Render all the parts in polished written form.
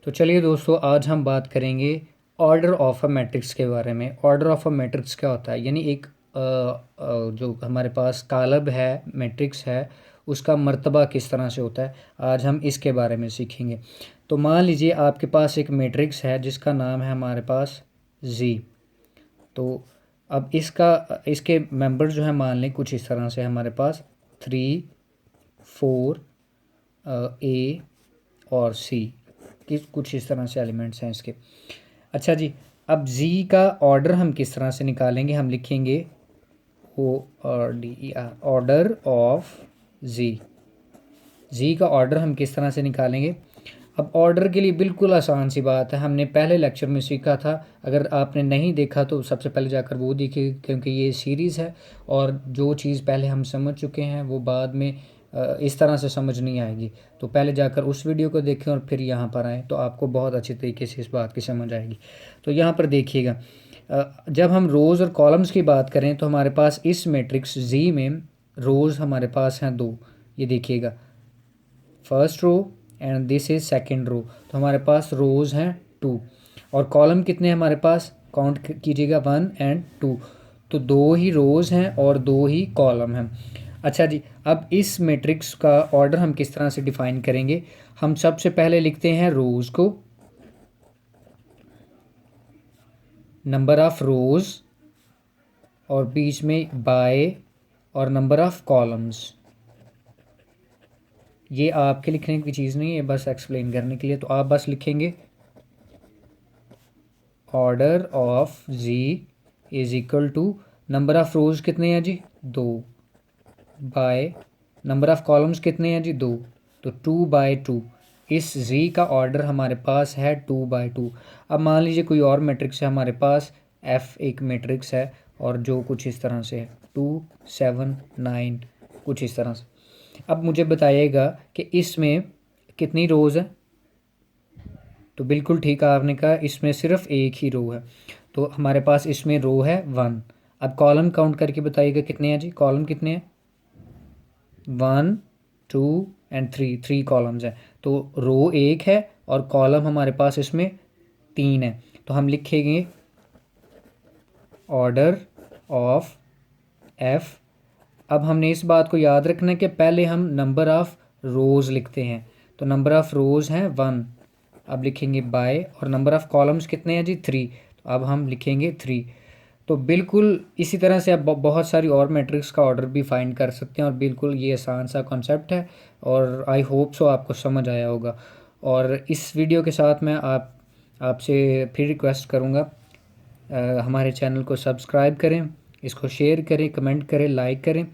तो चलिए दोस्तों, आज हम बात करेंगे ऑर्डर ऑफ अ मैट्रिक्स के बारे में। ऑर्डर ऑफ अ मैट्रिक्स क्या होता है? यानी एक जो हमारे पास कालब है, मैट्रिक्स है, उसका मर्तबा किस तरह से होता है, आज हम इसके बारे में सीखेंगे। तो मान लीजिए आपके पास एक मैट्रिक्स है जिसका नाम है हमारे पास जी। तो अब इसके मेंबर जो है, मान लें कुछ इस तरह से हमारे पास 3, 4, ए और सी, कुछ इस तरह से एलिमेंट्स हैं इसके। अच्छा जी, अब जी का ऑर्डर हम किस तरह से निकालेंगे? हम लिखेंगे ORDER, ऑर्डर ऑफ जी। जी का ऑर्डर हम किस तरह से निकालेंगे? अब ऑर्डर के लिए बिल्कुल आसान सी बात है, हमने पहले लेक्चर में सीखा था। अगर आपने नहीं देखा तो सबसे पहले जाकर वो देखिए, क्योंकि ये सीरीज़ है और जो चीज़ पहले हम समझ चुके हैं वो बाद में इस तरह से समझ नहीं आएगी। तो पहले जाकर उस वीडियो को देखें और फिर यहाँ पर आएँ, तो आपको बहुत अच्छे तरीके से इस बात की समझ आएगी। तो यहाँ पर देखिएगा, जब हम रोज़ और कॉलम्स की बात करें तो हमारे पास इस मैट्रिक्स जी में रोज़ हमारे पास हैं 2। ये देखिएगा, first row and this is second row. तो हमारे पास रोज़ हैं 2 और कॉलम कितने हैं हमारे पास? काउंट कीजिएगा, 1 एंड 2। तो 2 ही रोज़ हैं और 2 ही कॉलम हैं। अच्छा जी, अब इस मैट्रिक्स का ऑर्डर हम किस तरह से डिफ़ाइन करेंगे? हम सबसे पहले लिखते हैं रोज़ को, नंबर ऑफ़ रोज़, और बीच में बाय और नंबर ऑफ़ कॉलम्स। ये आपके लिखने की चीज़ नहीं है, बस एक्सप्लेन करने के लिए। तो आप बस लिखेंगे order of g is equal to number of rows कितने हैं जी? 2, बाय नंबर ऑफ़ कॉलम्स कितने हैं जी? 2। तो 2/2। इस जी का ऑर्डर हमारे पास है 2/2। अब मान लीजिए कोई और मैट्रिक्स है हमारे पास, एफ एक मैट्रिक्स है और जो कुछ इस तरह से है 2, 7, 9, कुछ इस तरह से। अब मुझे बताइएगा कि इसमें कितनी रोज़ है? तो बिल्कुल ठीक आपने कहा, इसमें सिर्फ एक ही रो है। तो हमारे पास इसमें रो है 1। अब कॉलम काउंट करके बताइएगा कितने हैं जी? कॉलम कितने हैं? 1, 2 एंड 3, 3 कॉलम्स हैं। तो रो एक है और कॉलम हमारे पास इसमें 3 है। तो हम लिखेंगे ऑर्डर ऑफ एफ। अब हमने इस बात को याद रखना है कि पहले हम नंबर ऑफ़ रोज़ लिखते हैं। तो नंबर ऑफ़ रोज़ हैं 1। अब लिखेंगे बाय, और नंबर ऑफ़ कॉलम्स कितने हैं जी? 3। तो अब हम लिखेंगे 3। तो बिल्कुल इसी तरह से आप बहुत सारी और मैट्रिक्स का ऑर्डर भी फाइंड कर सकते हैं, और बिल्कुल ये आसान सा कॉन्सेप्ट है और आई होप सो आपको समझ आया होगा। और इस वीडियो के साथ मैं आपसे फिर रिक्वेस्ट करूँगा, हमारे चैनल को सब्सक्राइब करें, इसको शेयर करें, कमेंट करें, लाइक करें,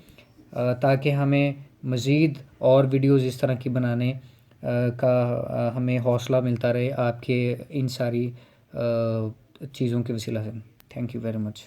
ताकि हमें मज़ीद और वीडियोज़ इस तरह की बनाने का हमें हौसला मिलता रहे आपके इन सारी चीज़ों के वसीला से। Thank you very much.